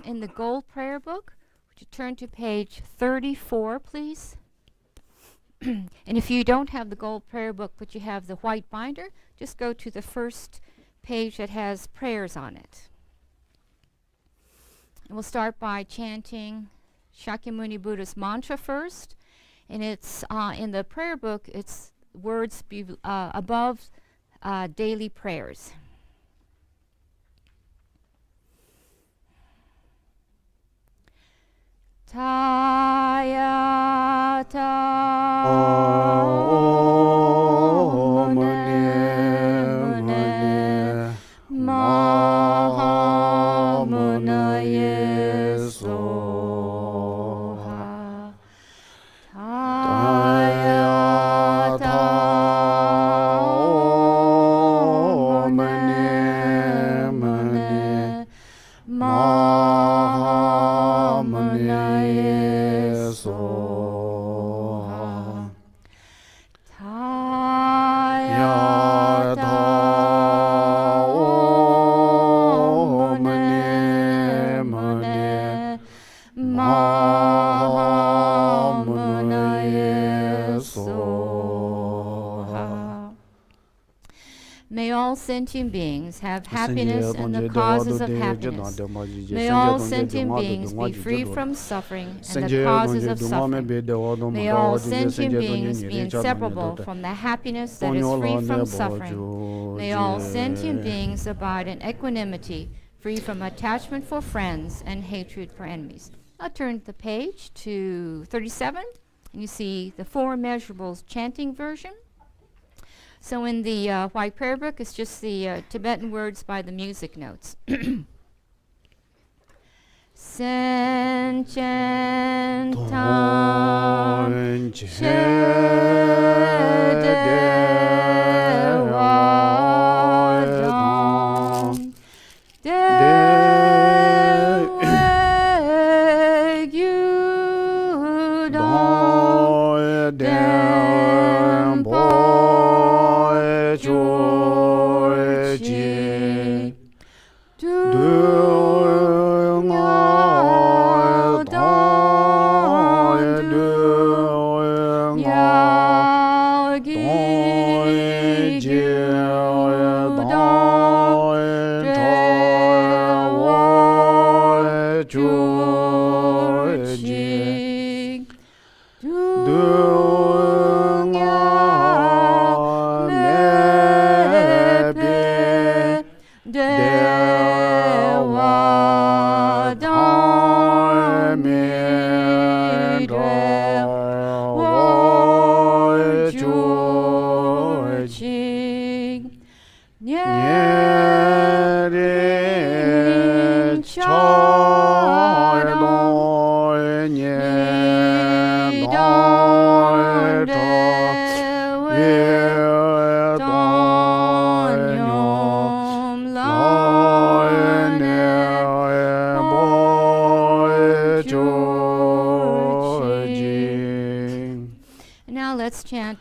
in the Gold Prayer Book. Would you turn to page 34, please? And if you don't have the Gold Prayer Book, but you have the white binder, just go to the first page that has prayers on it. And we'll start by chanting Shakyamuni Buddha's mantra first. And it's in the prayer book, it's words above daily prayers. Tayata Mune Mahamunaye Soha Tayata Mune Mahamunaye Soha Tayata Mune Mahamunaye Soha. May all sentient beings have happiness and the causes of happiness. May all sentient beings be free from suffering and the causes of suffering. May all sentient beings be inseparable from the happiness that is free from suffering. May all sentient beings abide in equanimity, free from attachment for friends and hatred for enemies. I'll turn the page to 37, and you see the Four Immeasurables chanting version. So in the White Prayer Book, it's just the Tibetan words by the music notes. Senchen Chedewam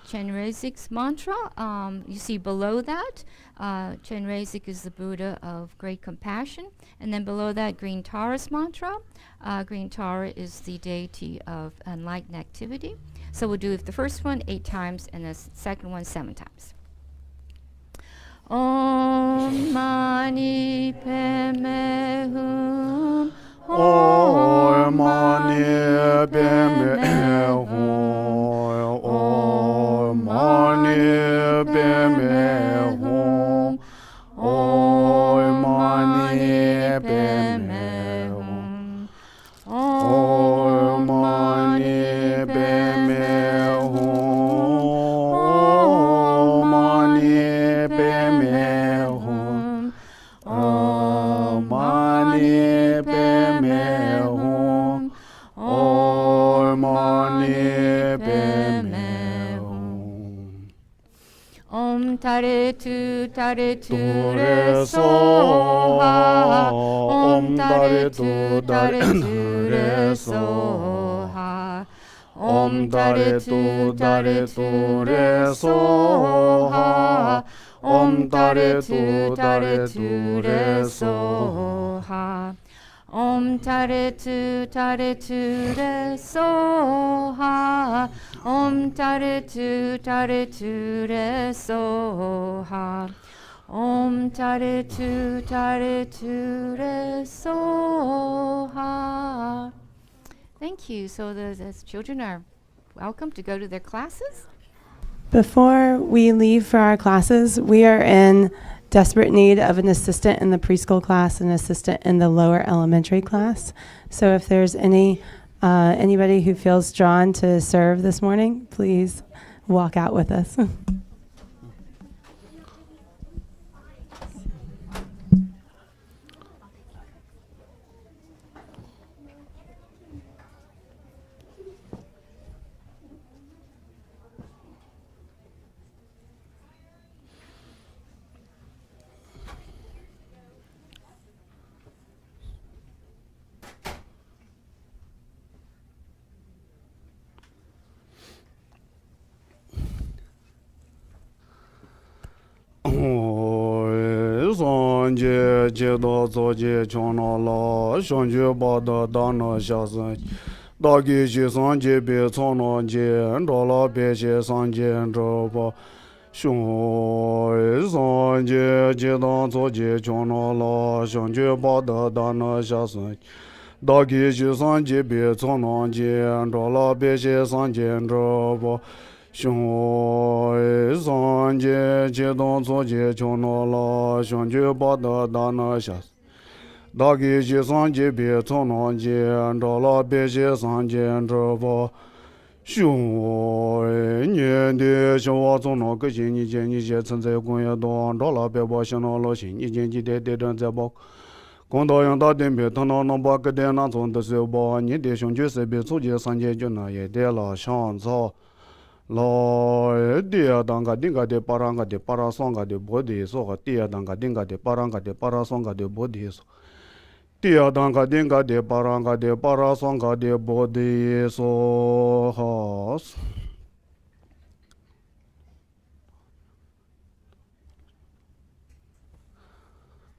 Chenrezig's mantra. You see below that, Chenrezig is the Buddha of great compassion. And then below that, Green Tara's mantra. Green Tara is the deity of enlightened activity. So we'll do the first one 8 times and the second one 7 times. Om Mani Padme Hum. Om Mani Padme Hum. Om Mani Padme Hum. Om Mani Padme Hum. Om Mani Padme Hum. Om Mani Padme Hum. Om Mani Padme Hum. Om Mani Padme Hum. Om Tare Tu Re Soha. Om Tare Tu Re Soha. Om Tare Tu Re Soha. Om Tare Tu Re Soha. Om tare tu re soha. Om tare tu re soha. Om tare tu re soha. Thank you. So the children are welcome to go to their classes. Before we leave for our classes, we are in desperate need of an assistant in the preschool class, an assistant in the lower elementary class. So if there's anybody who feels drawn to serve this morning, please walk out with us. Sanje jedo zoje chona la shanje bada dana shasan dagi shi sanje be chona je ndola be she sanje ndoba shon sanje jedo zoje chona la shanje bada dana shasan dagi shi sanje be chona je ndola be she sanje ndoba Shon sanje jedon zoje chono la shonje bada dana shas dagi je sanje be tono je ndola be je sanje ndrobo shon nyende shwa tono ke ni je tsenze gonya don ndola be bo shono lo shin ni je de den ze bo kondo yang da den be tono no ba ke de na zon de se bo ni de shonje se be zoje sanje jona ye de la shan zo lo dia danga dinga de paranga de parasonga de body so dia danga dinga de paranga de parasonga de body so dia danga dinga de paranga de parasonga de body so has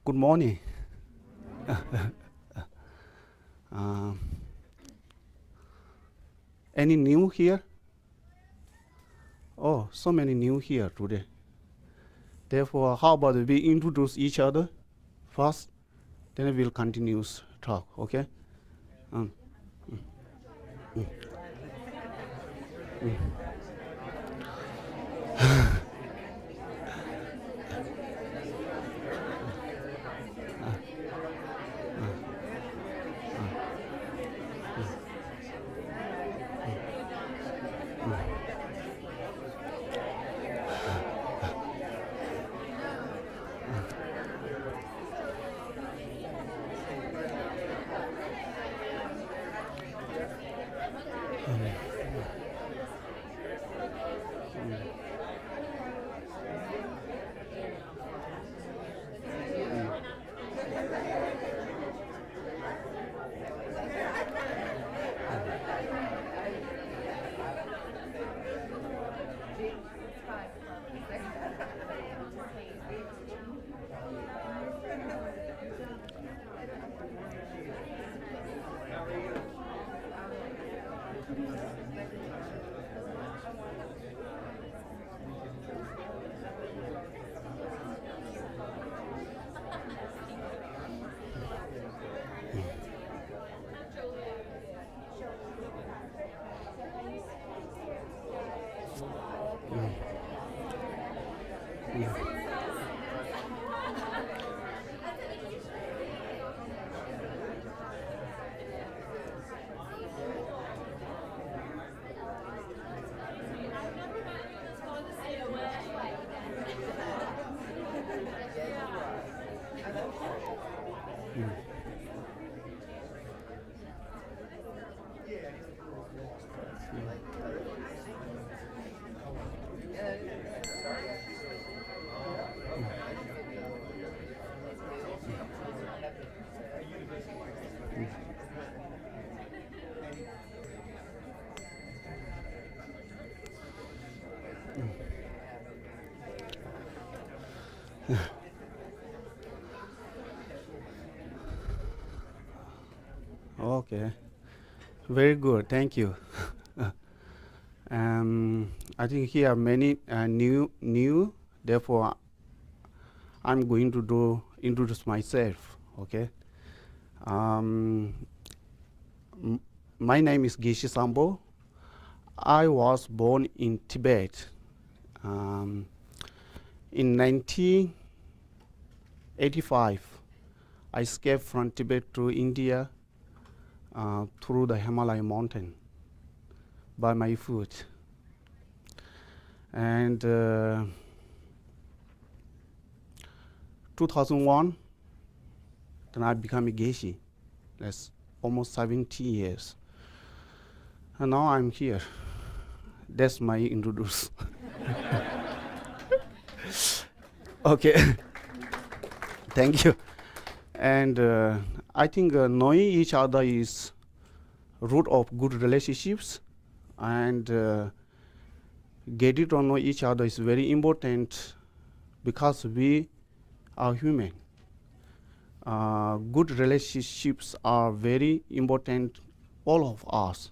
good morning. Any new here? Oh, so many new here today. Therefore, how about we introduce each other first, then we'll continue talk, okay? Okay. Very good. Thank you. I think here are many new. Therefore, I'm going to introduce myself. Okay. My name is Geshe Sangpo. I was born in Tibet in 1985. I escaped from Tibet to India through the Himalaya mountain by my foot. And 2001, then I became a Geshe. That's almost 70 years. And now I'm here. That's my introduce. Okay. Thank you. And I think knowing each other is root of good relationships, and getting to know each other is very important because we are human. Good relationships are very important, all of us.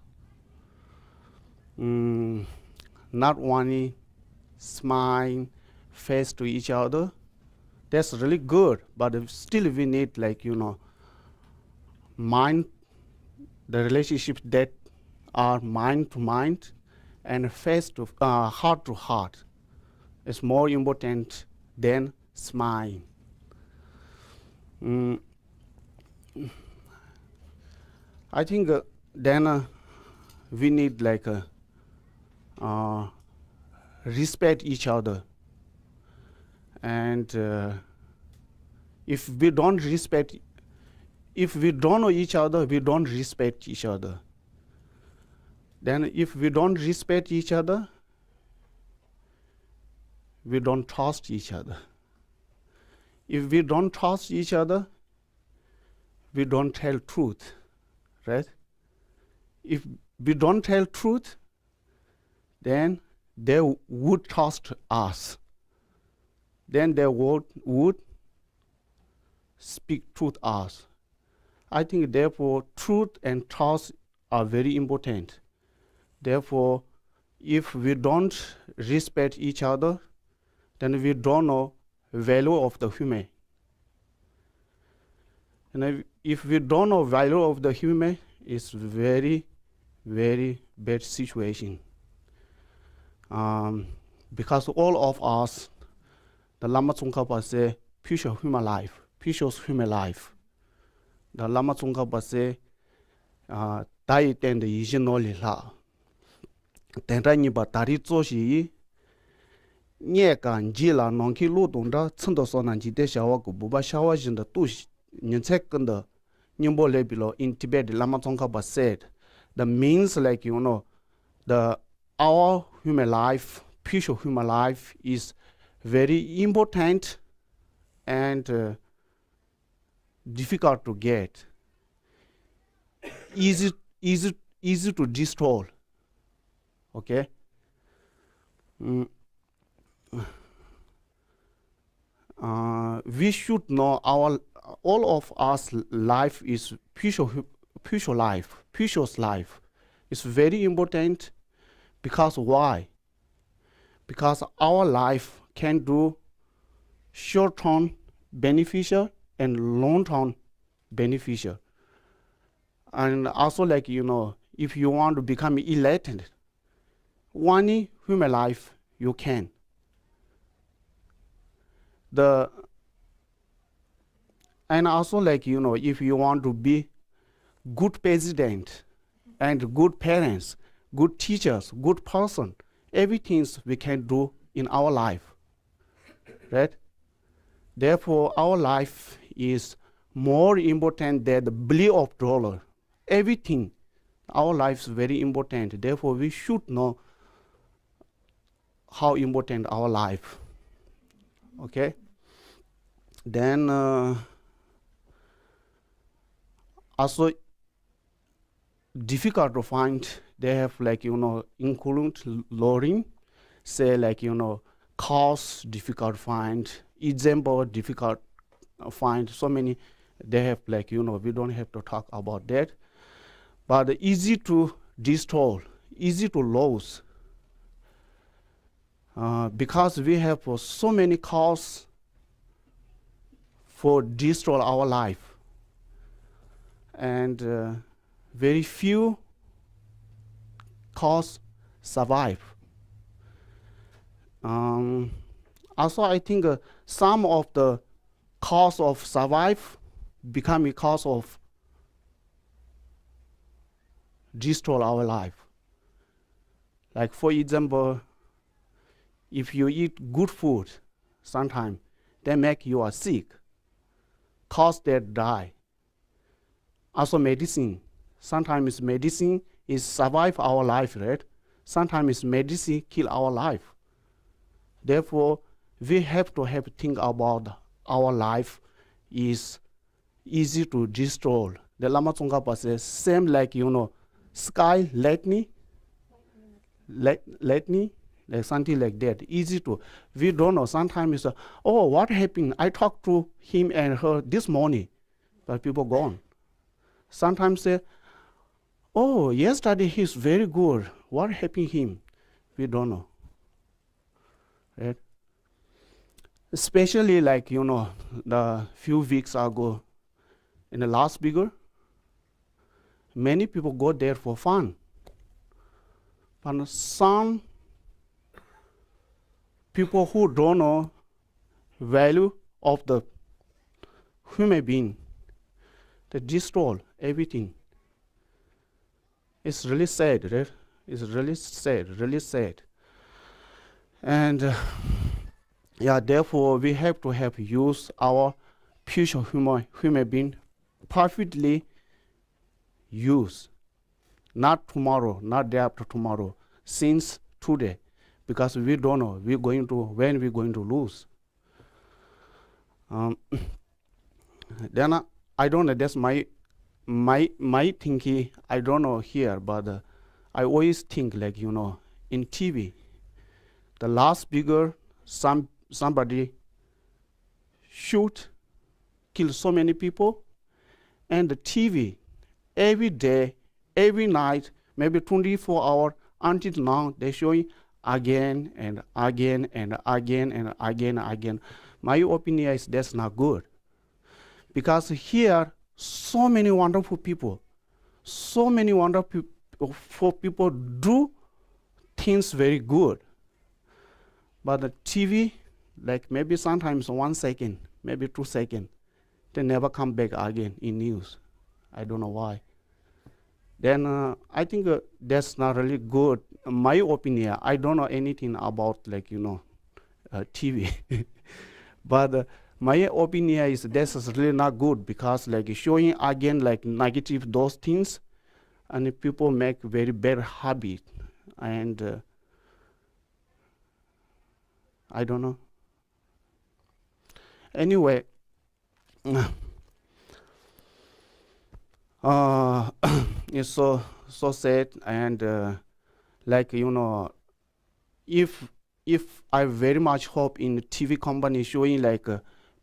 Not only smile, face to each other, that's really good, but still we need, mind, the relationships that are mind to mind and face to heart to heart. It's more important than smile. I think then we need respect each other, and if we don't know each other, we don't respect each other. Then if we don't respect each other, we don't trust each other. If we don't trust each other, we don't tell truth, right? If we don't tell truth, then they would trust us. Then they would speak truth us. I think therefore truth and trust are very important. Therefore, if we don't respect each other, then we don't know value of the human. And if we don't know value of the human, it's very, very bad situation. Because all of us, the Lama Tsongkhapa say, precious human life. The Lama Tsongkhapa say, dai ten de yi no li la. Ten ra ni ba tari zo shi nye kan ji la non ki lu dong da chen do so nan ji de xia wa gu bu ba xia wa jin de du nin ce gen de nin bo le below in Tibet. Lama Tsongkhapa said the means the our human life, precious human life is very important and difficult to get, easy to destroy. Okay. We should know all of us life is precious life. It's very important. Because why? Because our life can do short-term beneficial and long-term beneficial. And also if you want to become enlightened, one human life you can. And also if you want to be good president and good parents, good teachers, good person, everything we can do in our life, right? Therefore, our life is more important than the $1 billion. Everything, our life is very important. Therefore, we should know how important our life. Okay. Then also difficult to find. They have include lowering, say cause difficult find, example difficult find. So many they have we don't have to talk about that. but easy to destroy, easy to lose. Because we have so many causes for destroy our life, and very few cause survive. Also, I think some of the cause of survive become a cause of destroy our life. Like for example, if you eat good food, sometimes they make you sick, cause that die. Also medicine, sometimes medicine is survive our life, right? Sometimes medicine kill our life. Therefore, we have to think about our life is easy to destroy. The Lama Tsongkhapa says, same like, sky, lightning, like something like that, easy to, we don't know, sometimes, oh, what happened? I talked to him and her this morning, but people gone. Sometimes say, oh, yesterday he's very good. What happened to him? We don't know. Right? Especially like, the few weeks ago, in the last bigger, many people go there for fun. But some people who don't know value of the human being, they destroy everything. It's really sad, right? It's really sad. And therefore we have to use our future human being perfectly use. Not tomorrow, not day after tomorrow, since today, because we don't know when we're going to lose. Then I don't know, that's my thinking, I don't know here, but I always think like, in TV, the last bigger, somebody shoot, kill so many people, and the TV, every day, every night, maybe 24 hours, until now, they're showing again and again and again and again and again. My opinion is that's not good. Because here, so many wonderful people do things very good. But the TV, like maybe sometimes 1 second, maybe 2 seconds, they never come back again in news. I don't know why. Then I think that's not really good. My opinion, I don't know anything about TV. But my opinion is this is really not good, because like showing again like negative those things, and people make very bad habit, and I don't know. Anyway, it's so sad, and like if I very much hope in TV company showing like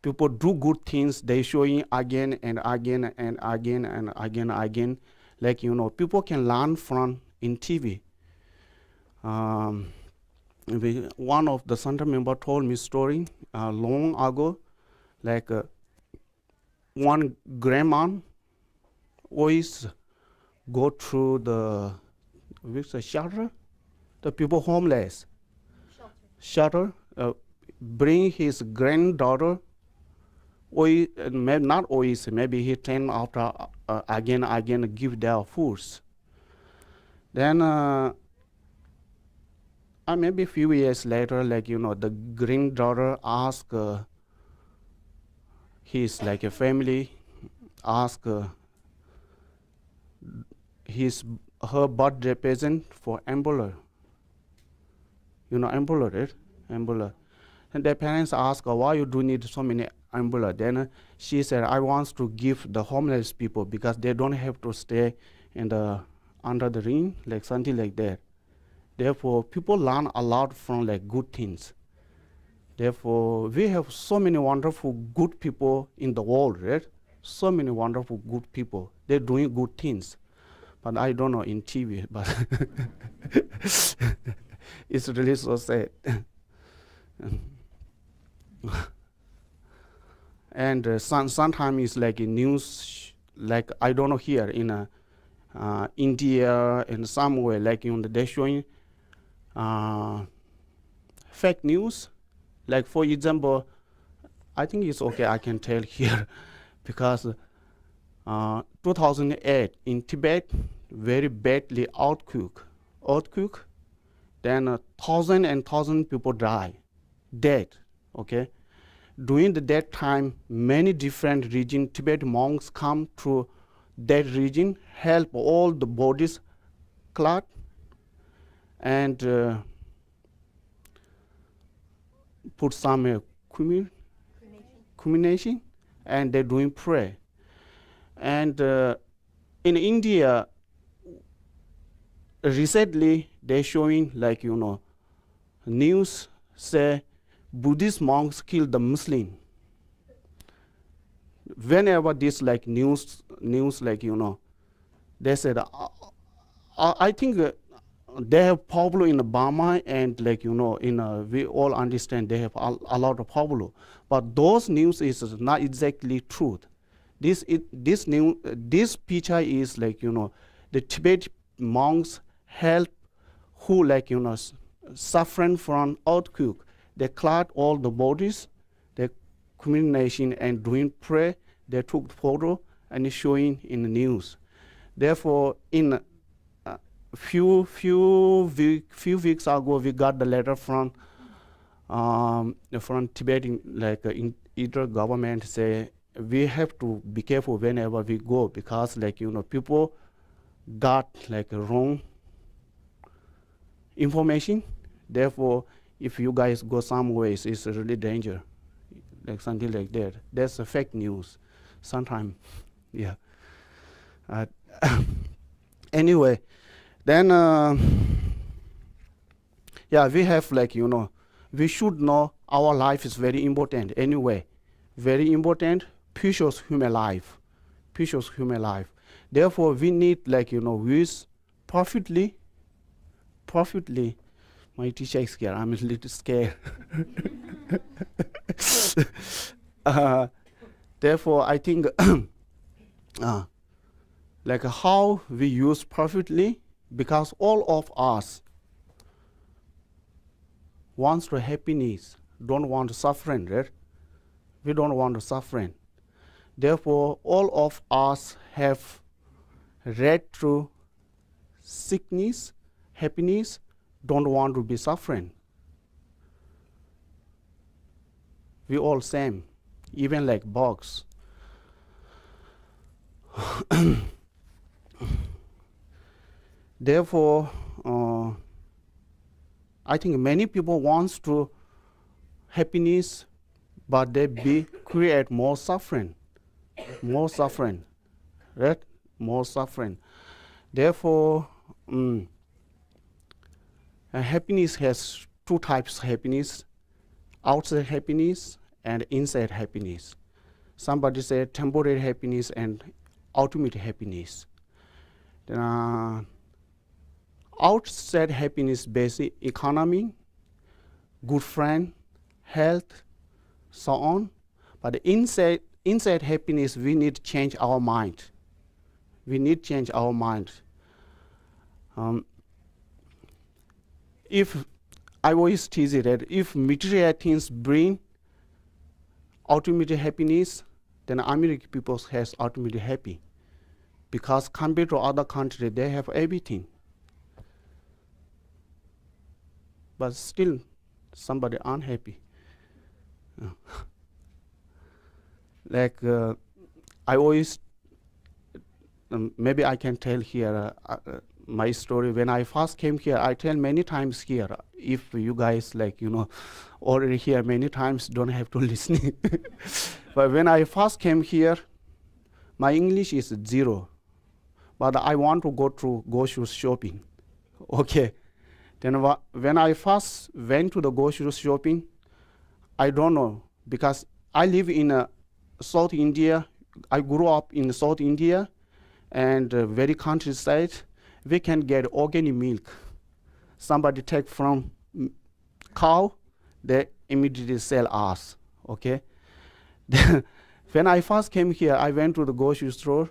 people do good things, they showing again and again and again and again, like people can learn from in TV. One of the center member told me story long ago, like one grandma always go through the shelter, the people homeless shelter, bring his granddaughter, not always, maybe he turn after again give their foods. Then maybe a few years later, like the granddaughter ask his like a family, ask her birthday present for envelope. Envelope, right? Envelope. And their parents ask her, why you do need so many envelopes? Then she said, I want to give the homeless people, because they don't have to stay in the under the ring, like something like that. Therefore, people learn a lot from like good things. Therefore, we have so many wonderful good people in the world, right? So many wonderful good people. They're doing good things. but I don't know in TV, but it's really so sad. And sometimes it's like in news, like I don't know here in India and somewhere, like they're showing fake news. Like for example, I think it's okay, I can tell here, because 2008 in Tibet, very badly earthquake, then 1,000 and 1,000 people dead, okay? During that time, many different regions, Tibet monks come to that region, help all the bodies clot, and put some cremation, and they're doing prayer. And in India, recently they're showing like news say Buddhist monks killed the Muslim. Whenever this like news like they said I think they have problem in Burma, and like we all understand they have a lot of problem, but those news is not exactly truth. This picture is like the Tibet monks help who like suffering from earthquake. They cleared all the bodies, they cremation and doing prayer. They took photo and showing in the news. Therefore, in few weeks ago, we got the letter from Tibetan either government say we have to be careful whenever we go, because like people got like wrong information. Therefore, if you guys go some ways, it's really danger, like something like that. That's a fake news sometimes. Yeah. Anyway, then yeah, we have like we should know our life is very important anyway, very important, precious human life. Therefore, we need like use profitably. My teacher is scared. I'm a little scared. Therefore, I think like how we use profitably, because all of us wants to happiness, don't want suffering, right? We don't want suffering. Therefore, all of us have right to sickness, happiness, don't want to be suffering. We all same, even like bugs. Therefore, I think many people wants to happiness, but they create more suffering, right? More suffering. Therefore, happiness has two types of happiness: outside happiness and inside happiness. Somebody said temporary happiness and ultimate happiness. Outside happiness, basic economy, good friend, health, so on. But inside happiness, we need to change our mind. If I always tease it that if material things bring ultimate happiness, then American people has ultimately happy, because compared to other countries, they have everything. But still, somebody unhappy. Like I always, maybe I can tell here my story. When I first came here, I tell many times here. If you guys like already here many times, don't have to listen. But when I first came here, my English is 0. But I want to go shoes shopping. Okay. Then when I first went to the go shoes shopping, I don't know, because I live in South India. I grew up in South India, and very countryside, we can get organic milk. Somebody take from cow, they immediately sell us, okay? When I first came here, I went to the grocery store.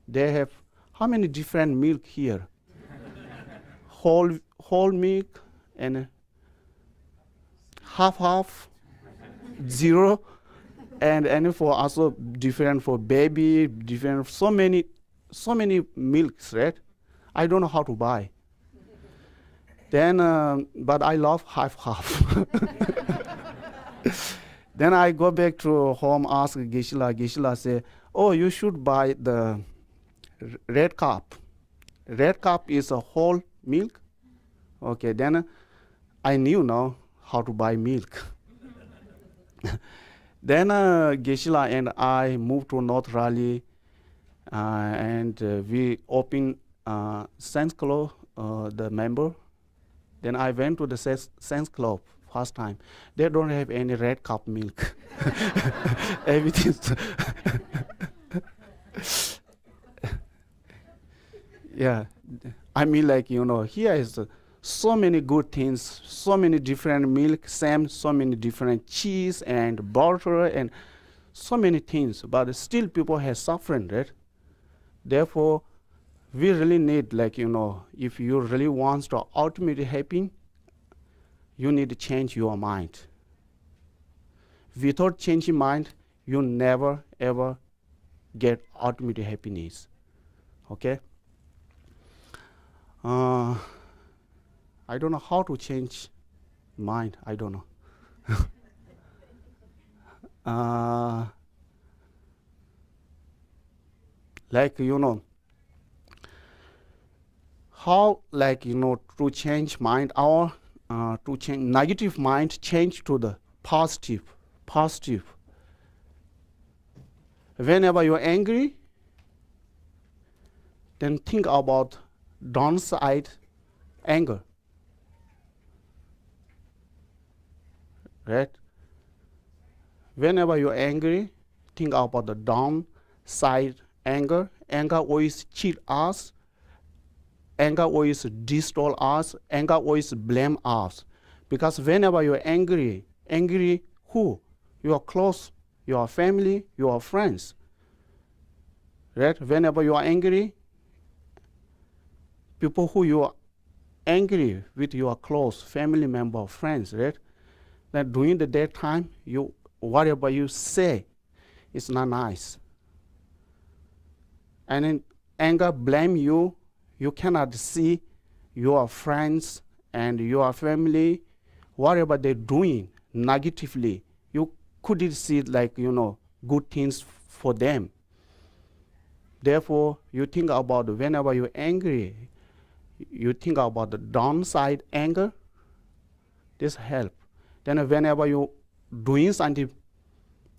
They have how many different milk here? whole milk and half, zero, and for also different for baby, different, so many milks, right? I don't know how to buy. Then, but I love half. Then I go back to home, ask Geshe-la. Geshe-la say, oh, you should buy the red cup. Red cup is a whole milk. Okay, then I knew now how to buy milk. Then Geshe-la and I moved to North Raleigh, and we opened Science Club, the member. Then I went to the Science Club first time. They don't have any red cup milk. Everything's yeah. I mean, like, here is so many good things, so many different milk, so many different cheese and butter and so many things, but still people have suffering, right? Therefore, we really need, like, if you really want to ultimately happy, you need to change your mind. Without changing mind, you never ever get ultimate happiness. Okay? I don't know how to change mind. I don't know. Like, how, like, to change mind, or to change negative mind, change to the positive. Whenever you're angry, then think about downside anger. Right? Whenever you're angry, think about the downside anger. Anger always cheat us. Anger always destroy us. Anger always blame us. Because whenever you're angry who? Your close, your family, your friends. Right? Whenever you are angry, people who you are angry with, your close family member, friends, right? That during the daytime, whatever you say is not nice. And in anger, blame you. You cannot see your friends and your family, whatever they're doing negatively. You couldn't see, like, good things for them. Therefore, you think about whenever you're angry, you think about the downside anger. This help. Then whenever you're doing something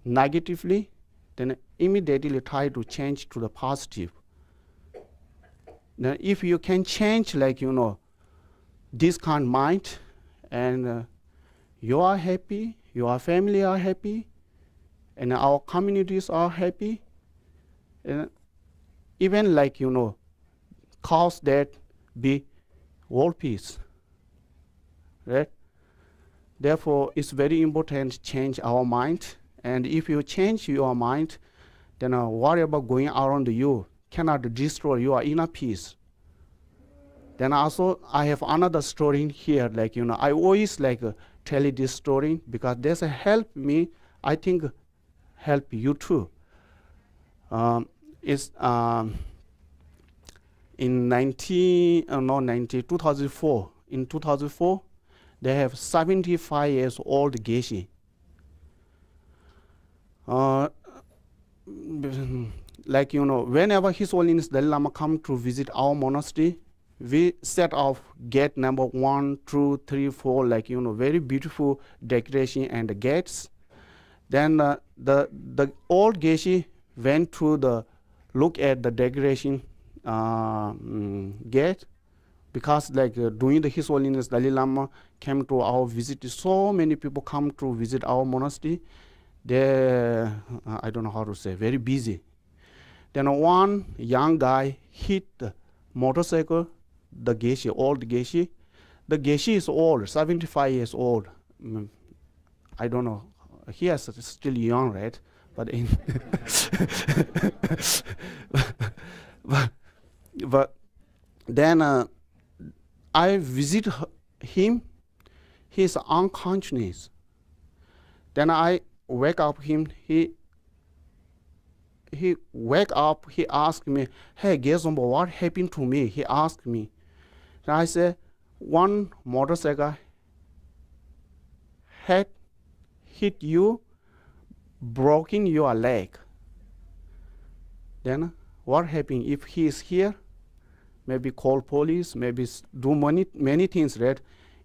negatively, then immediately try to change to the positive. Now, if you can change, like, this kind of mind, and you are happy, your family are happy, and our communities are happy, and even, like, cause that be world peace, right? Therefore, it's very important to change our mind. And if you change your mind, then whatever going around you cannot destroy your inner peace. Then also, I have another story here. Like, I always tell you this story because this help me. I think help you too. It's in 2004. In 2004, they have 75 years old Geshe. Like, whenever His Holiness Dalai Lama come to visit our monastery, we set off gate number 1, 2, 3, 4, like, very beautiful decoration and the gates. Then the old Geshe went to look at the decoration gate, because during the His Holiness Dalai Lama came to our visit, so many people come to visit our monastery. They I don't know how to say, very busy. Then one young guy hit the motorcycle, the Geshe, old Geshe. The Geshe is old, 75 years old. I don't know. He is still young, right? But in but then I visit him. He's unconscious. Then I wake up him. He wake up. He asked me, "Hey, Geshe Sangpo, what happened to me?" He asked me. And I said, "One motorcycle had hit you, broken your leg." Then what happened? If he is here, maybe call police, maybe do many things, right?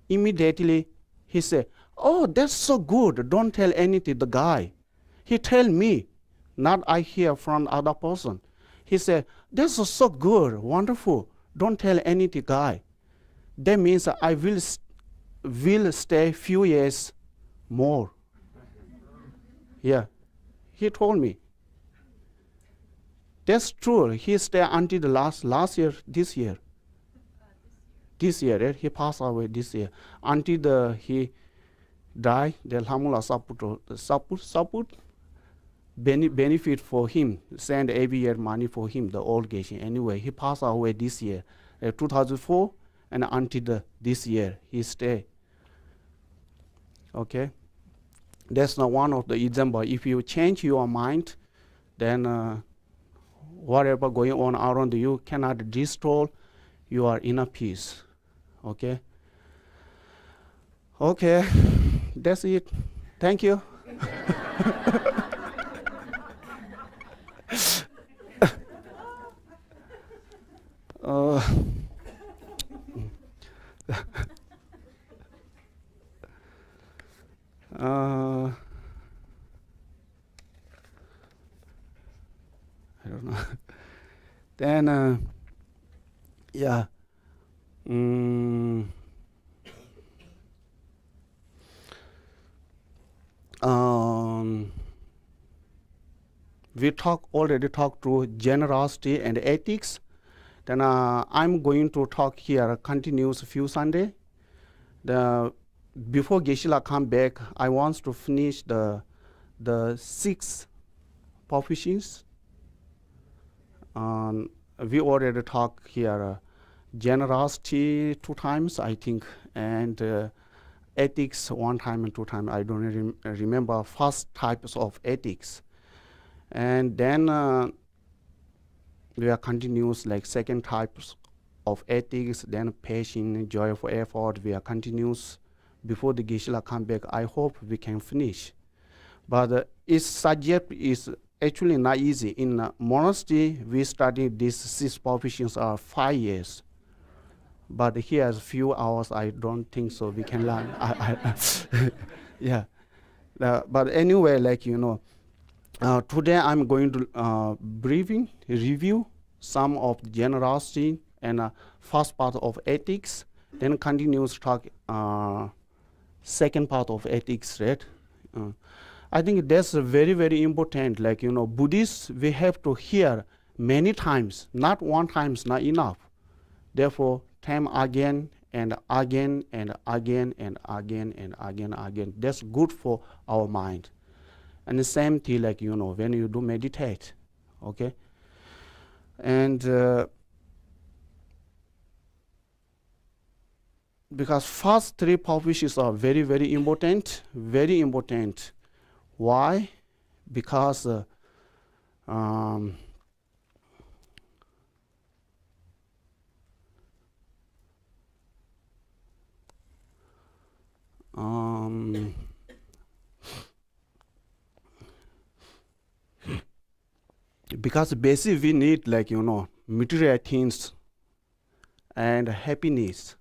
Immediately he said, "Oh, that's so good. Don't tell anything." The guy, he tell me, not I hear from other person. He said, "That's so good, wonderful. Don't tell anything, guy." That means I will stay few years more. Yeah, he told me. That's true. He stayed until the last year, this year. This year, right? He passed away this year. Until he died, the Alhamdulillah support benefit for him, send every year money for him, the old Geshe. Anyway, he passed away this year, 2004, and until this year, he stayed. Okay? That's not one of the example. If you change your mind, then whatever going on around you cannot destroy your inner peace. Okay? Okay, that's it. Thank you. I don't know. Then, yeah. We already talked to generosity and ethics. Then I'm going to talk here continuous few Sunday. Before Geshe come back, I want to finish the 6 proficiencies. We already talked here generosity 2 times, I think, and ethics 1 time and 2 times. I don't remember first types of ethics. And then we are continuous like second types of ethics, then patience, joyful effort. We are continuous. Before the Geshe come back, I hope we can finish. But its subject is actually not easy. In monastery, we study these 6 proficiencies are 5 years. But here, a few hours, I don't think so. We can learn. Yeah. But anyway, like today I'm going to review some of the generosity and first part of ethics. Then continues talk second part of ethics, right? I think that's very, very important. Like, Buddhists, we have to hear many times, not 1 time is not enough. Therefore, time again and again and again and again and again and again. That's good for our mind. And the same thing, like, when you do meditate, okay? And because first 3 proficiencies are very, very important, very important. Why? Because because basically we need, like, material things and happiness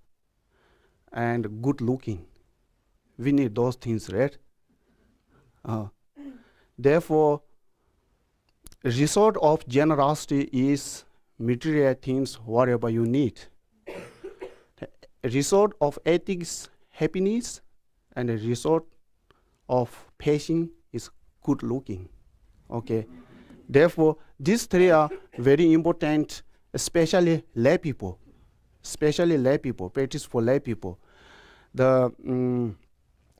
and good looking. We need those things, right? Therefore, result of generosity is material things, whatever you need. Result of ethics, happiness, and the result of patience is good looking. Okay. Therefore, these 3 are very important, especially lay people, practice for lay people. The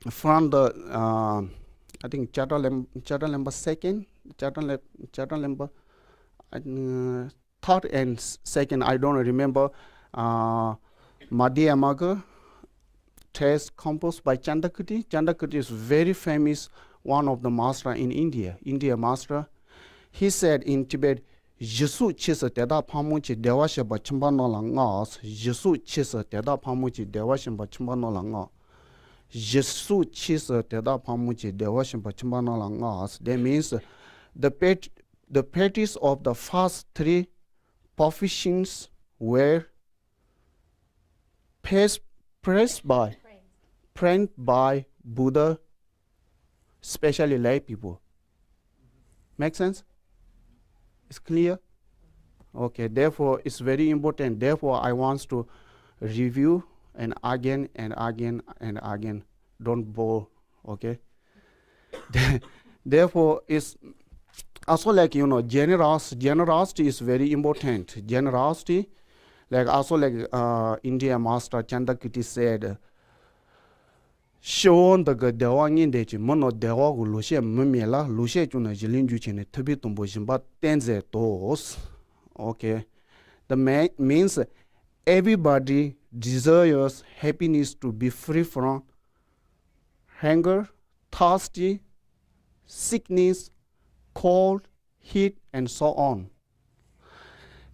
from the I think charter number second, charter number third and second, I don't remember. Madhya Amaga test composed by Chandakuti. Chandakuti is very famous, one of the master in India master. He said in Tibet, Jesu chisa teda pamuchi dewasha bachimba no langas, Jesu chisa teda pamuchi dewasha bachimba no langa. Jesu chisa teda pamuchi dewasha bachimba no langas. That means the practice of the first three professions were praised by Buddha, especially lay people. Make sense? It's clear? Okay, therefore it's very important. Therefore I want to review and again and again and again. Don't bore, okay? Therefore it's also like, generosity is very important. Generosity, like also like India master Chandakuti said, Shon the Dewangin de Mono Dewa Lucia Mumela, Lucia Juna Jilinjuchin, Tubitumbushim, but Tenze tos. Okay. The means everybody desires happiness to be free from hunger, thirsty, sickness, cold, heat, and so on.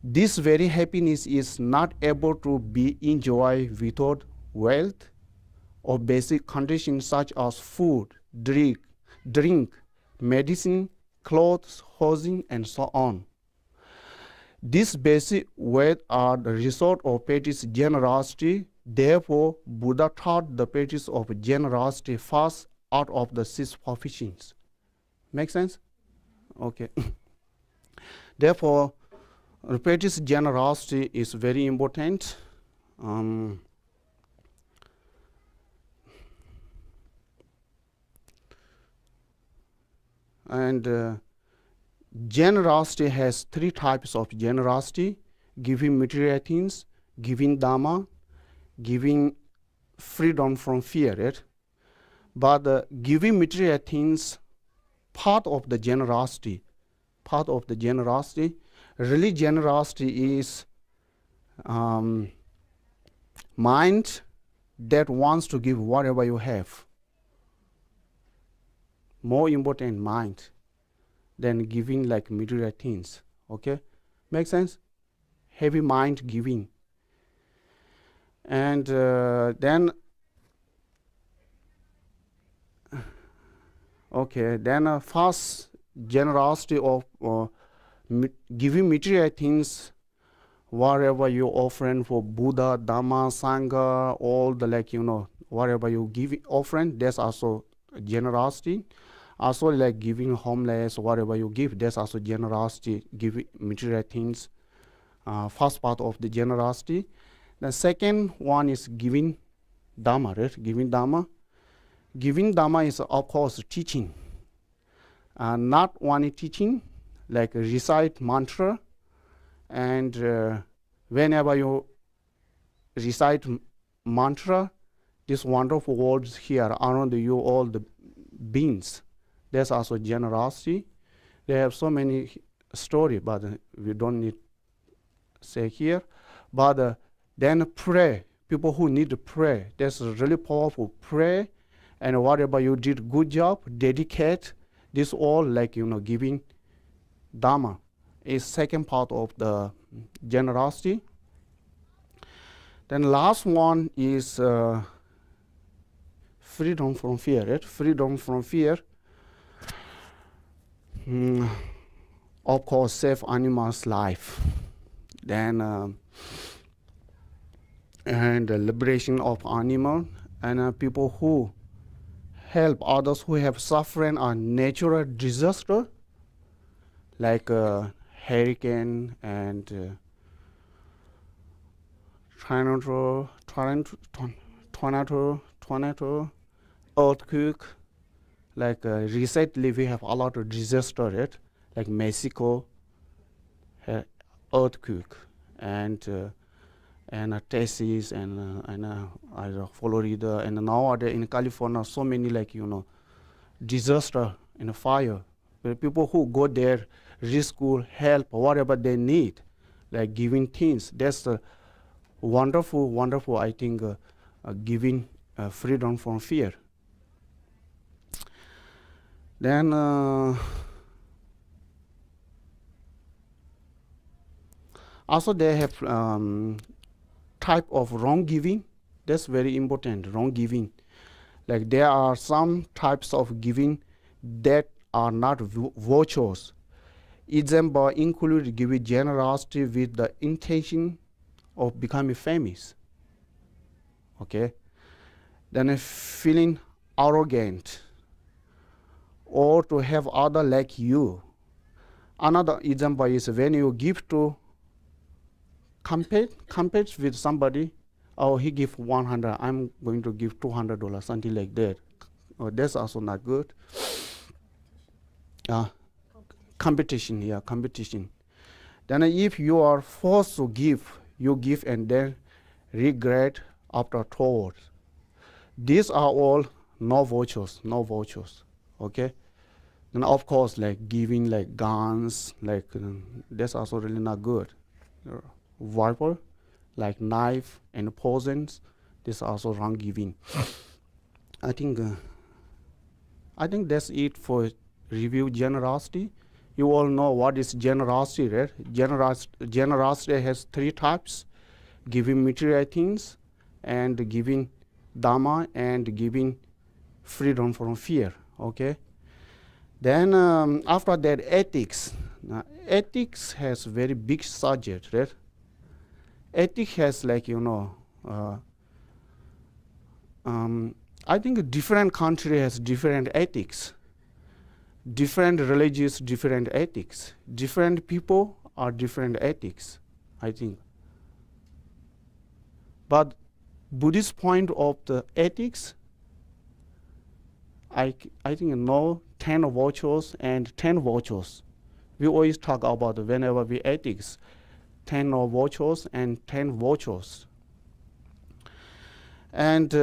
This very happiness is not able to be enjoyed without wealth or basic conditions such as food, drink, medicine, clothes, housing, and so on. These basic wealth are the result of practice generosity. Therefore, Buddha taught the practice of generosity first out of the six professions. Make sense? Okay. Therefore, practice generosity is very important. And generosity has three types of generosity: giving material things, giving Dharma, giving freedom from fear. Right? But giving material things, part of the generosity, really generosity is mind that wants to give whatever you have. More important mind than giving like material things. Okay? Make sense? Heavy mind giving. And then first generosity of giving material things, whatever you offering for Buddha, Dharma, Sangha, all the whatever you give offering, that's also generosity. Also like giving homeless, whatever you give, that's also generosity, giving material things. First part of the generosity. The second one is giving Dharma, right? Giving Dharma. Giving Dharma is of course teaching. Not only teaching, like recite mantra, and whenever you recite mantra, these wonderful words here around you, all the beings. There's also generosity. They have so many stories, but we don't need to say here. But then pray. People who need to pray. That's really powerful. Pray, and whatever you did, good job, dedicate. This all like giving Dharma is second part of the generosity. Then last one is freedom from fear. Right? Freedom from fear. Of course, save animals' life. Then and the liberation of animal, and people who help others who have suffering a natural disaster like hurricane and tornado, earthquake. Like recently we have a lot of disaster, right? Like Mexico earthquake and Texas and Florida, and nowadays in California, so many disaster and fire. But people who go there, rescue, help, whatever they need, like giving things. That's wonderful, wonderful. I think giving freedom from fear. Then also they have type of wrong giving. That's very important. Wrong giving. Like there are some types of giving that are not virtuous. Example include giving generosity with the intention of becoming famous. Okay. Then feeling arrogant or to have other like you. Another example is when you give to compete with somebody. Oh, he give 100, I'm going to give $200, something like that. That's also not good. Competition, yeah, competition. Then if you are forced to give, you give and then regret afterwards. These are all no virtues, no virtues. Okay. And of course, like giving like guns, like that's also really not good. Viper, like knife and poisons, this is also wrong giving. I think that's it for review generosity. You all know what is generosity, right? Generosity has 3 types: giving material things, and giving Dharma, and giving freedom from fear. Okay. Then after that, ethics. Now, ethics has very big subject, right? Ethics has I think different country has different ethics. Different religions, different ethics. Different people are different ethics, I think. But Buddhist point of the ethics, I think no 10 virtues and 10 virtues. We always talk about whenever we ethics, 10 virtues and 10 virtues. And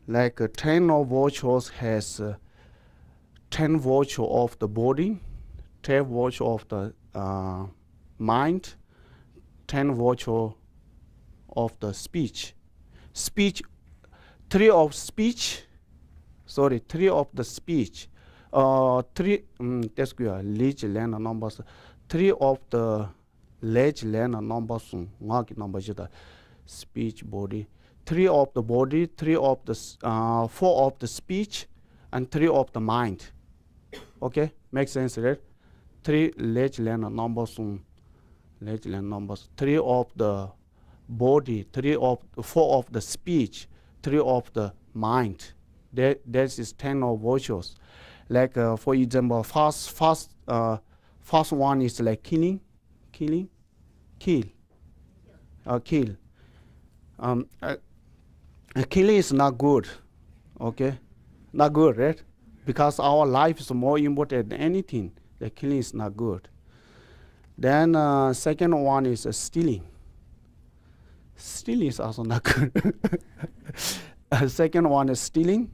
like 10 virtues has 10 virtue of the body, 10 virtue of the mind, 10 virtue of the speech. 3 of speech. Sorry, 3 of the speech. 3 that's good. Ledge land numbers. 3 of the ledge land numbers. Number speech body. 3 of the body, 3 of the 4 of the speech, and 3 of the mind. Okay, makes sense, right? 3 ledge land numbers. Ledge land numbers. 3 of the body, 4 of the speech, 3 of the mind. That is 10 of virtues. Like for example, first one is like kill. Kill. Killing is not good. Okay, not good, right? Because our life is more important than anything. The killing is not good. Then second one is stealing. Stealing is also not good. Second one is stealing.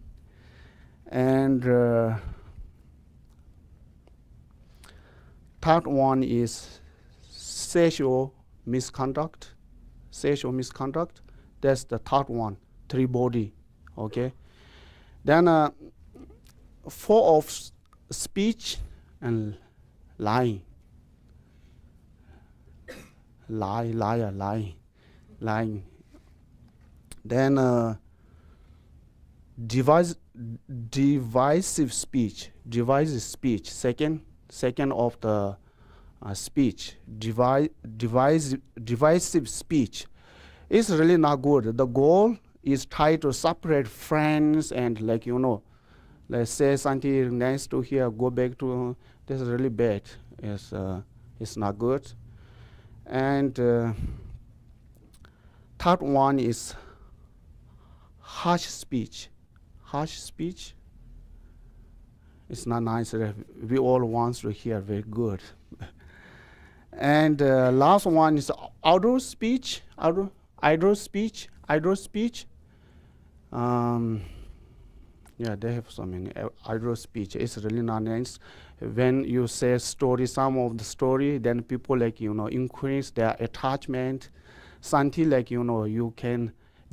And third one is sexual misconduct. Sexual misconduct. That's the third one. 3 body. Okay. Then 4 of speech and lying. Lying. Then divisive speech. Second of the speech. Divisive speech is really not good. The goal is try to separate friends and let's say something nice to hear, go back to. This is really bad. It's not good. And third one is harsh speech. Harsh speech. It's not nice. We all want to hear very good. And last one is idle speech. Idle speech. Yeah, they have so many idle speech. It's really not nice. When you say story, some of the story, then people increase their attachment. Something you can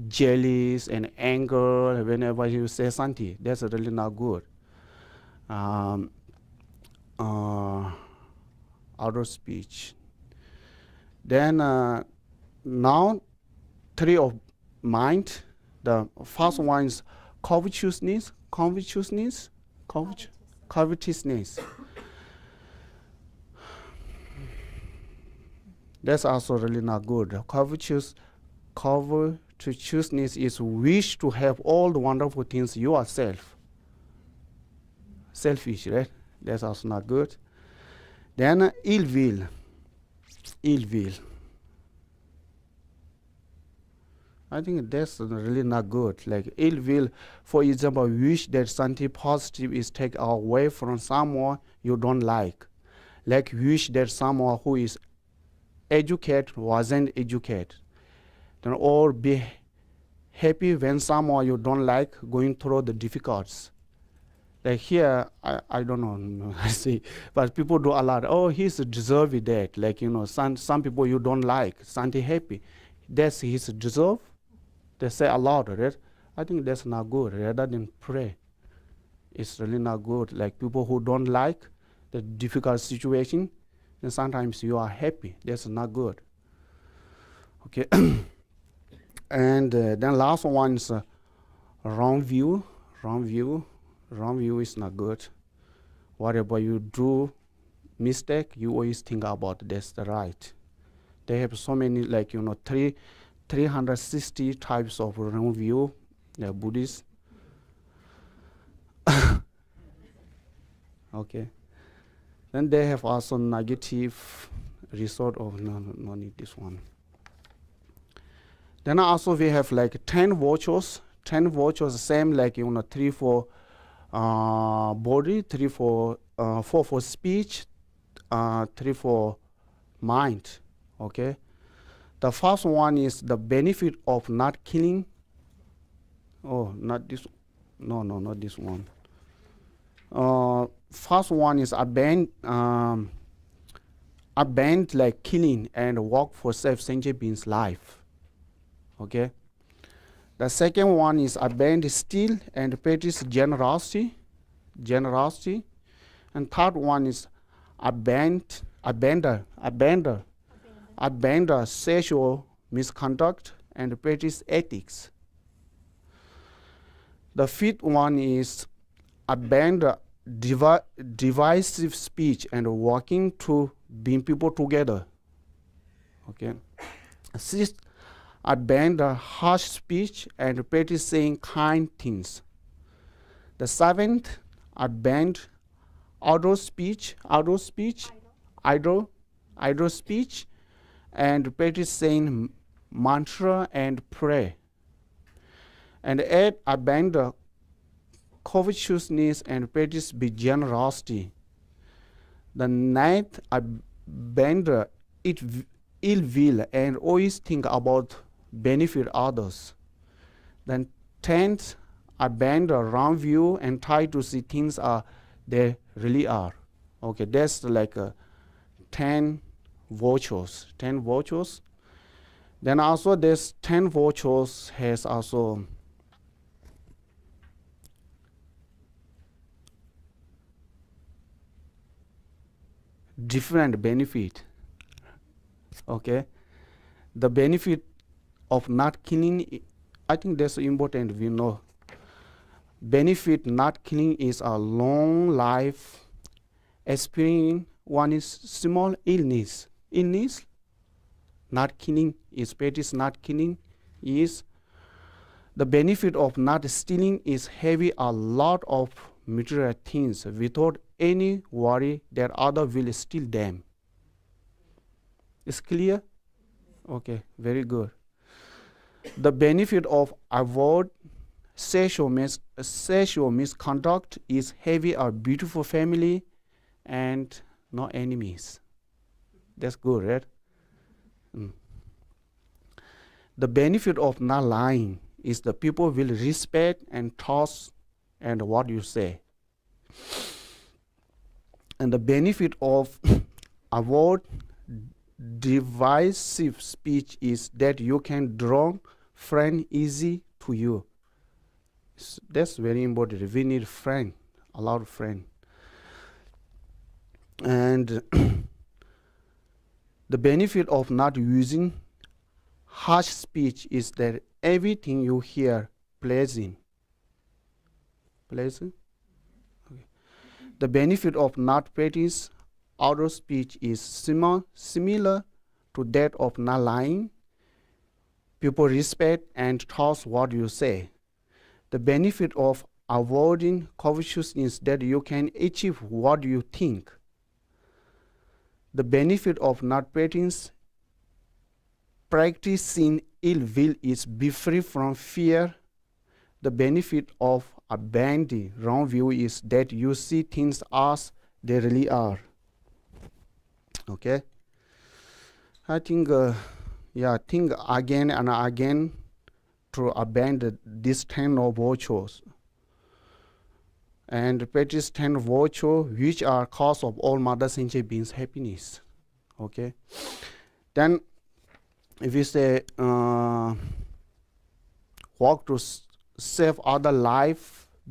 jealous and anger whenever you say something. That's really not good. Outer speech. Then now 3 of mind. The first one is covetousness. That's also really not good. Covetousness is wish to have all the wonderful things yourself. Selfish, right? That's also not good. Then ill will. I think that's really not good. Like ill will, for example, wish that something positive is taken away from someone you don't like. Like wish that someone who is educated wasn't educated. Then or be happy when someone you don't like going through the difficulties. Like here, I don't know, I see, but people do a lot. Oh, he's deserving that. Like, some people you don't like, something happy. That's his deserve. They say a lot, right? I think that's not good. Rather than pray, it's really not good. Like people who don't like the difficult situation, and sometimes you are happy. That's not good. Okay. And then last one is wrong view. Wrong view is not good. Whatever you do mistake, you always think about that's the right. They have so many 360 types of wrong view. They're Buddhists. Okay. Then they have also negative result of no need this one. Then also we have 10 virtues. 10 virtues, same 3 for body, 4 for speech, 3 for mind. Okay. The first one is the benefit of not killing. Oh, not this. No, not this one. First one is abandon killing and work for self-sentient beings' life. Okay. The second one is abandon steal and practice generosity. And third one is abandon sexual misconduct and practice ethics. The fifth one is abandon divisive speech and working to bring people together. Okay. Sixth, abandon harsh speech and practice saying kind things. The seventh, abandon idle speech and practice saying mantra and pray. And eighth, abandon covetousness and practice be generosity. The ninth, abandon ill will and always think about benefit others. Then 10th, abandon wrong view and try to see things are they really are. Okay, that's 10 virtues. Then also this 10 virtues has also different benefit. Okay, the benefit of not killing, I think that's important. We know benefit not killing is a long life experience. One is small illness. Not killing is practice not killing is the benefit of not stealing is having a lot of material things without any worry that other will steal them. Is clear? Okay, very good. The benefit of avoid sexual misconduct is having a beautiful family and no enemies. That's good, right? The benefit of not lying is the people will respect and trust and what you say. And the benefit of avoid divisive speech is that you can draw friend easy to you. That's very important. We need friend, a lot of friend. And the benefit of not using harsh speech is that everything you hear pleasing. Pleasing? Okay. The benefit of not practice outer speech is similar to that of not lying. People respect and trust what you say. The benefit of avoiding covetousness is that you can achieve what you think. The benefit of not practicing ill will is be free from fear. The benefit of abandoning wrong view is that you see things as they really are. Okay? I think, think again and again to abandon these 10 virtues and practice 10 virtues which are cause of all mother sentient beings' happiness. Okay? Then if you say work to save other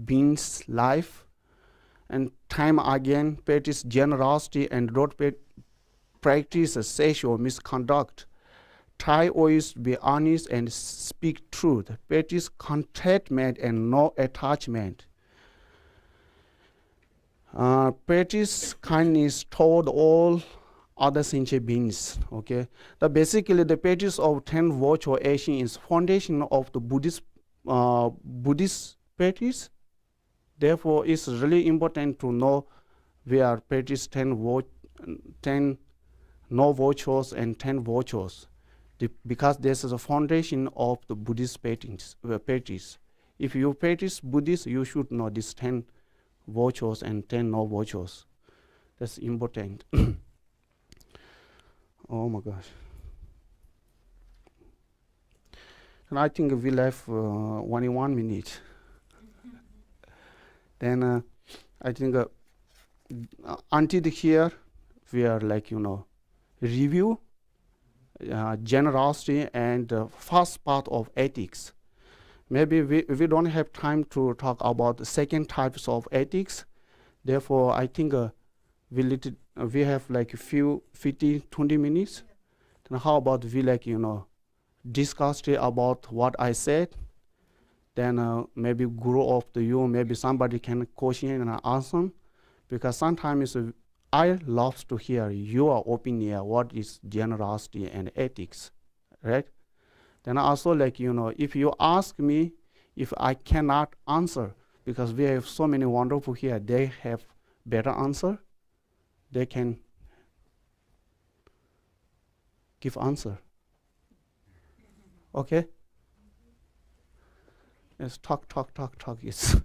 beings' life, and time again practice generosity and don't practice sexual misconduct. Try always to be honest and speak truth. Practice contentment and no attachment. Practice kindness toward all other sentient beings. Okay, basically the practice of 10 virtual action is foundation of the Buddhist practice. Therefore, it's really important to know where practice 10 no virtues and 10 virtues, because this is a foundation of the Buddhist practice. If you practice Buddhist, you should know these 10 virtues and 10 no virtues. That's important. Oh my gosh. And I think we left only 1 minute. Then I think until here, we are review generosity and first part of ethics. Maybe we don't have time to talk about the second types of ethics. Therefore, I think we have like a few 20 minutes. Then how about we discuss about what I said. Then maybe grow up to you. Maybe somebody can question and answer, because sometimes I love to hear your opinion. What is generosity and ethics, right? Then also if you ask me, if I cannot answer, because we have so many wonderful here, they have better answer, they can give answer. Okay? Yes, talk. Yes.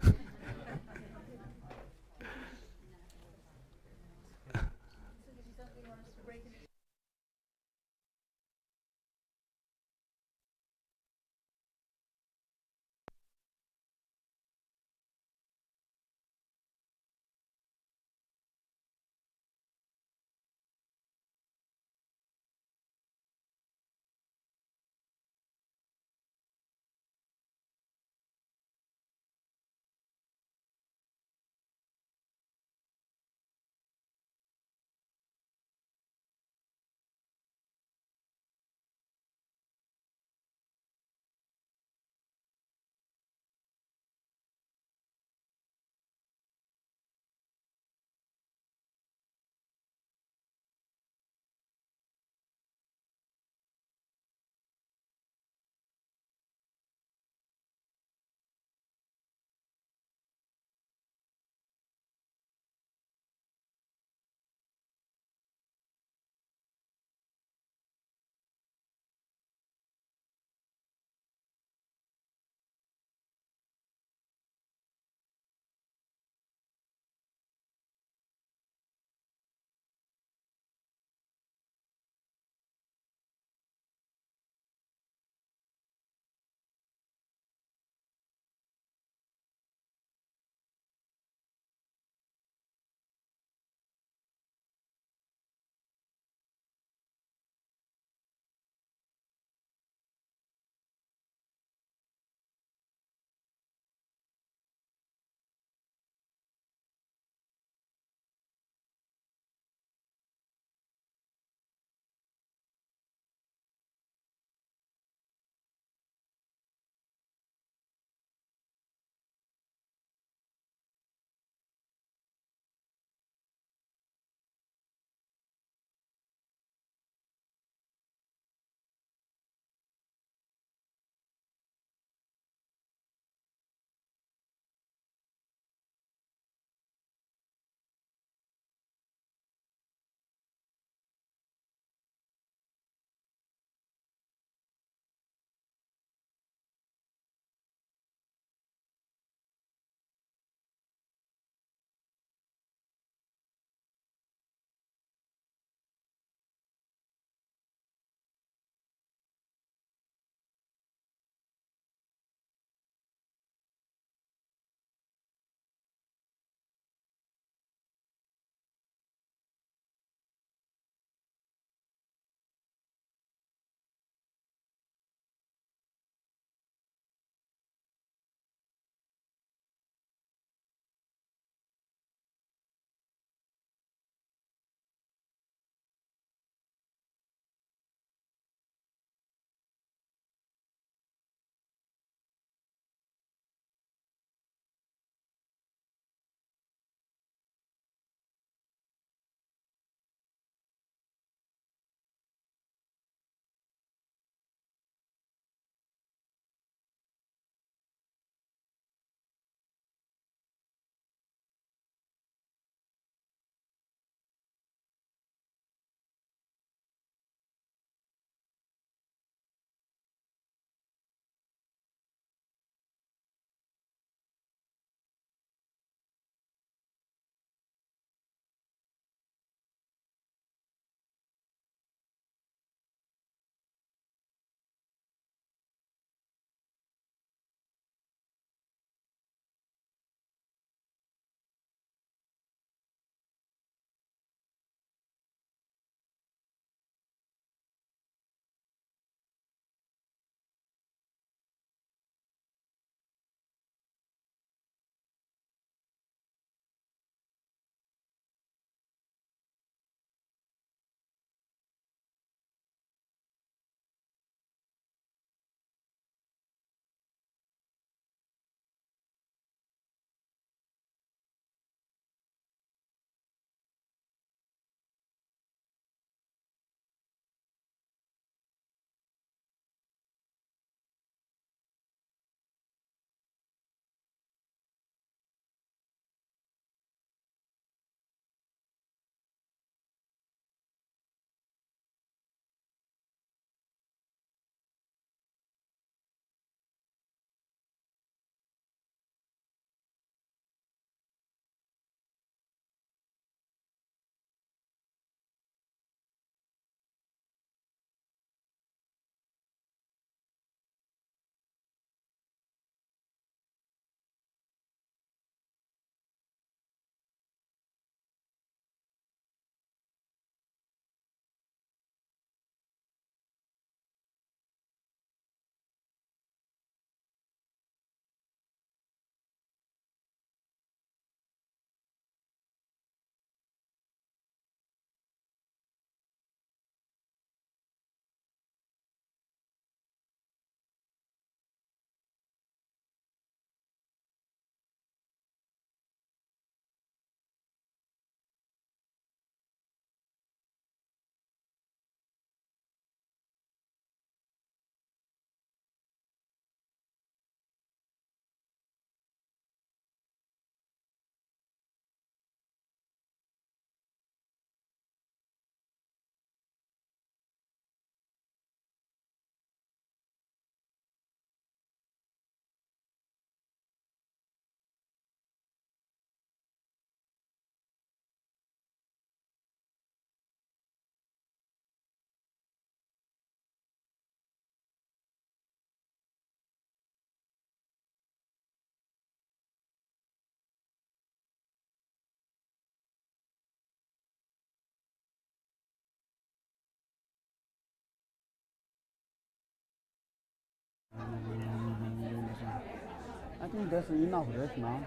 I think that's enough right now.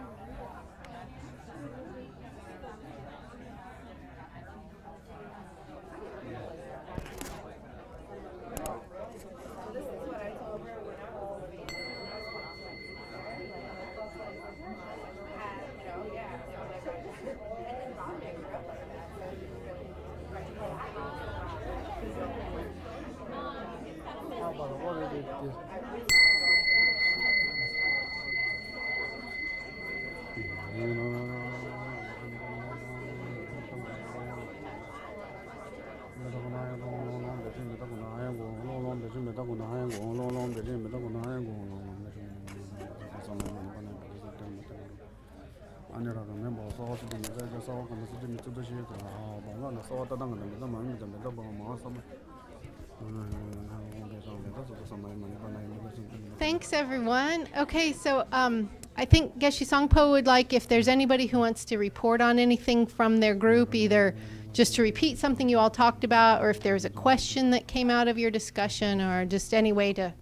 Thanks, everyone. Okay, so I think Geshe Sangpo would like if there's anybody who wants to report on anything from their group, either just to repeat something you all talked about, or if there's a question that came out of your discussion, or just any way to,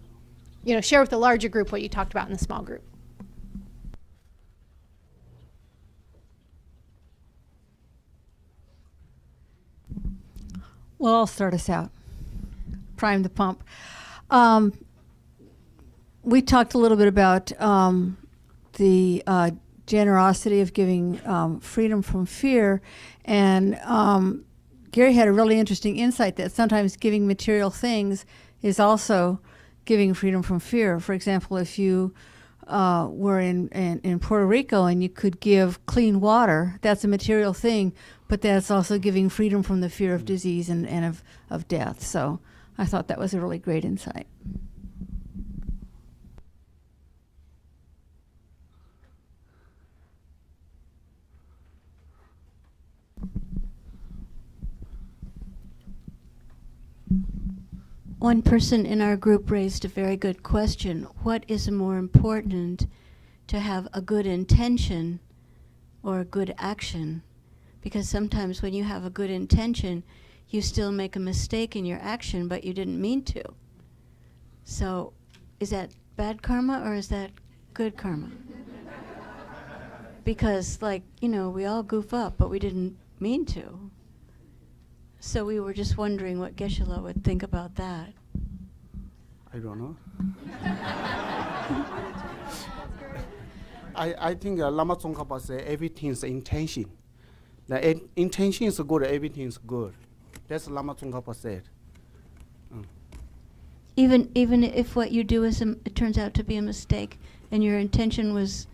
share with the larger group what you talked about in the small group. Well, I'll start us out. Prime the pump. We talked a little bit about the generosity of giving freedom from fear, and Gary had a really interesting insight that sometimes giving material things is also giving freedom from fear. For example, if you were in Puerto Rico and you could give clean water, that's a material thing, but that's also giving freedom from the fear of disease and of death. So I thought that was a really great insight. One person in our group raised a very good question. What is more important, to have a good intention or a good action? Because sometimes when you have a good intention, you still make a mistake in your action, but you didn't mean to. So is that bad karma or is that good karma? Because, we all goof up, but we didn't mean to. So we were just wondering what Geshe-la would think about that. I don't know. I think Lama Tsongkhapa said everything's intention. The intention is good, everything is good. That's Lama Tsongkhapa said. Even if what you do it turns out to be a mistake, and your intention was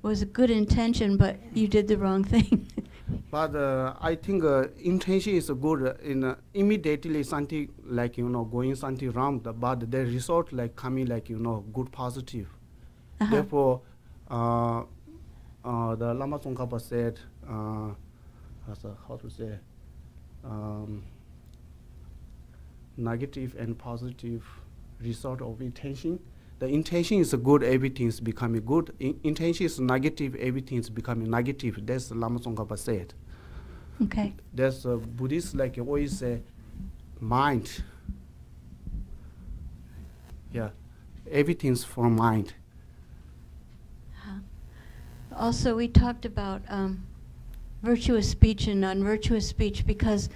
a good intention, but you did the wrong thing. But I think intention is good in immediately something going something wrong, but the result coming good positive. Uh-huh. Therefore, the Lama Tsongkhapa said, how to say, negative and positive result of intention. The intention is good, everything is becoming good. Intention is negative, everything is becoming negative. That's Lama Tsongkhapa said. Okay. That's Buddhists always say, mind. Yeah, everything's from mind. Also, we talked about virtuous speech and non-virtuous speech because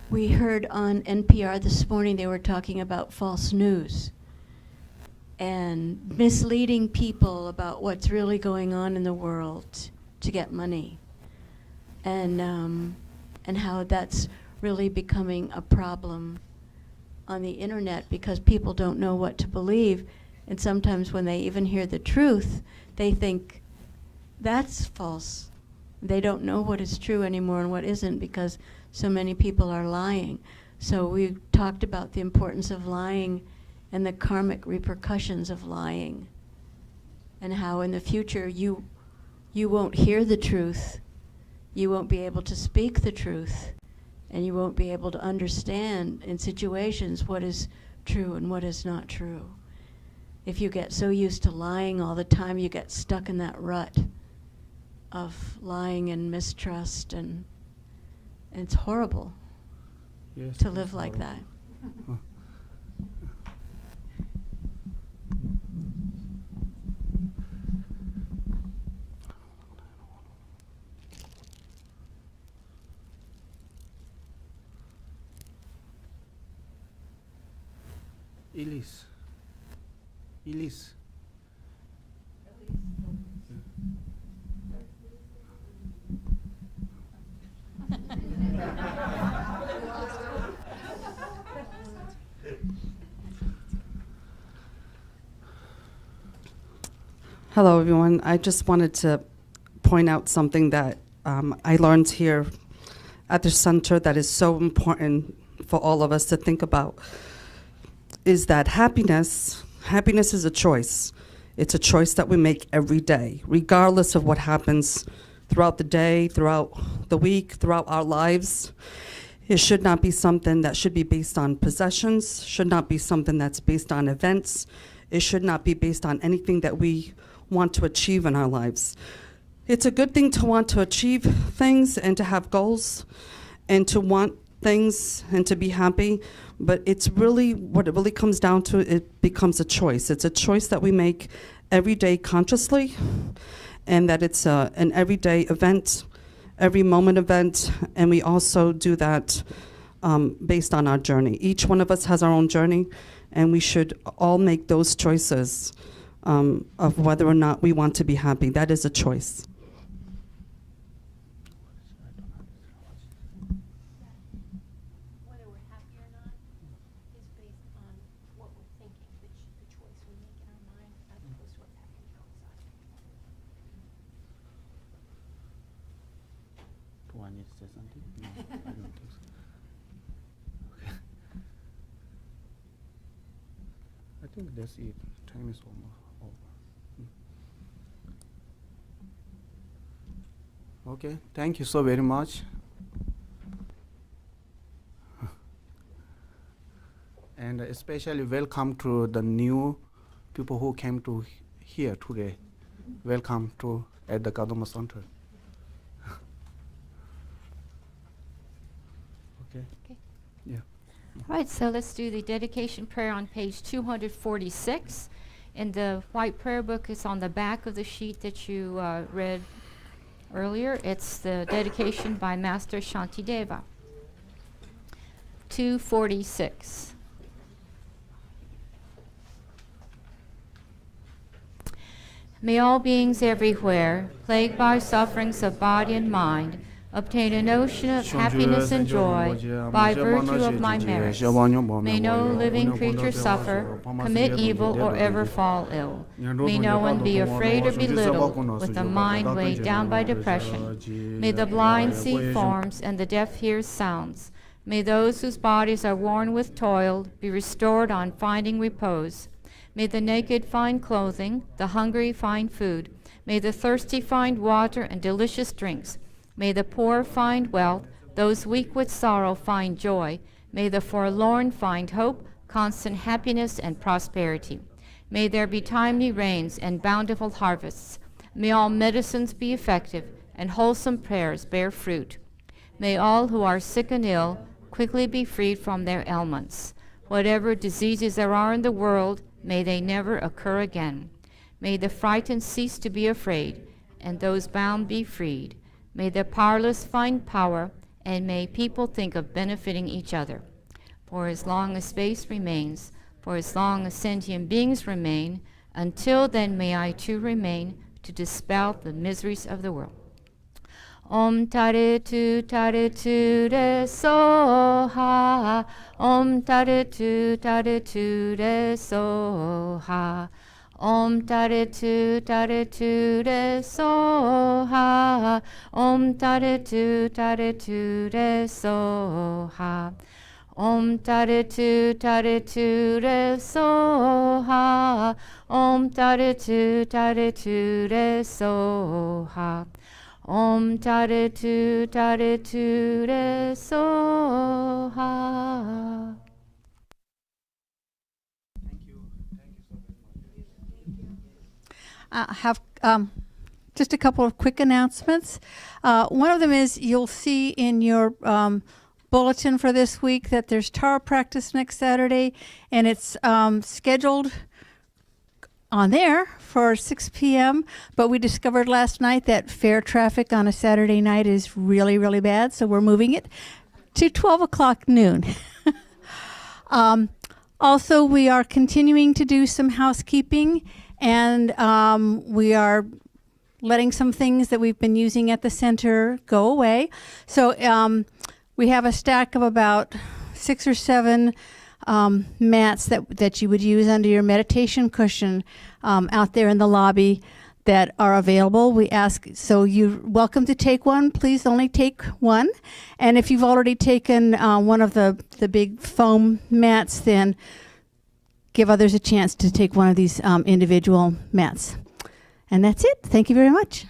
we heard on NPR this morning they were talking about false news and misleading people about what's really going on in the world to get money, and how that's really becoming a problem on the internet because people don't know what to believe, and sometimes when they even hear the truth, they think that's false. They don't know what is true anymore and what isn't because so many people are lying. So we talked about the importance of lying and the karmic repercussions of lying, and how in the future you won't hear the truth, you won't be able to speak the truth, and you won't be able to understand in situations what is true and what is not true. If you get so used to lying all the time, you get stuck in that rut of lying and mistrust, and it's horrible to live like that. Elise. Hello, everyone. I just wanted to point out something that I learned here at the center that is so important for all of us to think about, is that happiness is a choice. It's a choice that we make every day, regardless of what happens throughout the day, throughout the week, throughout our lives. It should not be something that should be based on possessions, should not be something that's based on events. It should not be based on anything that we want to achieve in our lives. It's a good thing to want to achieve things and to have goals and to want things and to be happy, but it's really, what it really comes down to, it becomes a choice. It's a choice that we make every day consciously, and that it's an everyday event, every moment event, and we also do that based on our journey. Each one of us has our own journey, and we should all make those choices of whether or not we want to be happy. That is a choice. Whether we're happy or not is based on what we're thinking, the choice we make in our mind as opposed to what's happening outside. Do I need to say something? No, I don't think so. Okay. I think that's it. Time is almost over. Okay, thank you so very much. And especially welcome to the new people who came to here today. Welcome to at the Dharma Center. Okay. Yeah. All right, so let's do the dedication prayer on page 246. And the white prayer book is on the back of the sheet that you read earlier. It's the dedication by Master Shantideva. 246. May all beings everywhere, plagued by sufferings of body and mind, obtain a notion of happiness and joy by virtue of my merits. May no living creature suffer, commit evil, or ever fall ill. May no one be afraid or belittled with a mind weighed down by depression. May the blind see forms and the deaf hear sounds. May those whose bodies are worn with toil be restored on finding repose. May the naked find clothing, the hungry find food. May the thirsty find water and delicious drinks. May the poor find wealth, those weak with sorrow find joy. May the forlorn find hope, constant happiness, and prosperity. May there be timely rains and bountiful harvests. May all medicines be effective, and wholesome prayers bear fruit. May all who are sick and ill quickly be freed from their ailments. Whatever diseases there are in the world, may they never occur again. May the frightened cease to be afraid, and those bound be freed. May the powerless find power, and may people think of benefiting each other. For as long as space remains, for as long as sentient beings remain, until then may I too remain to dispel the miseries of the world. Om Tare Tu Re So Ha. Om Tare Tu Re So Ha. Om Tare Tu Re So Ha. Om Tare Tu Re So Ha. Om Tare Tu Re So Ha. Om Tare Tu Re So Ha. Om Tare Tu Re So Ha. I have just a couple of quick announcements. One of them is you'll see in your bulletin for this week that there's Tara practice next Saturday, and it's scheduled on there for 6 p.m., but we discovered last night that fair traffic on a Saturday night is really, really bad, so we're moving it to 12 o'clock noon. Also, we are continuing to do some housekeeping, and we are letting some things that we've been using at the center go away. So we have a stack of about 6 or 7 mats that you would use under your meditation cushion out there in the lobby that are available. We ask, so you're welcome to take one. Please only take one. And if you've already taken one of the big foam mats, then give others a chance to take one of these individual mats. And that's it. Thank you very much.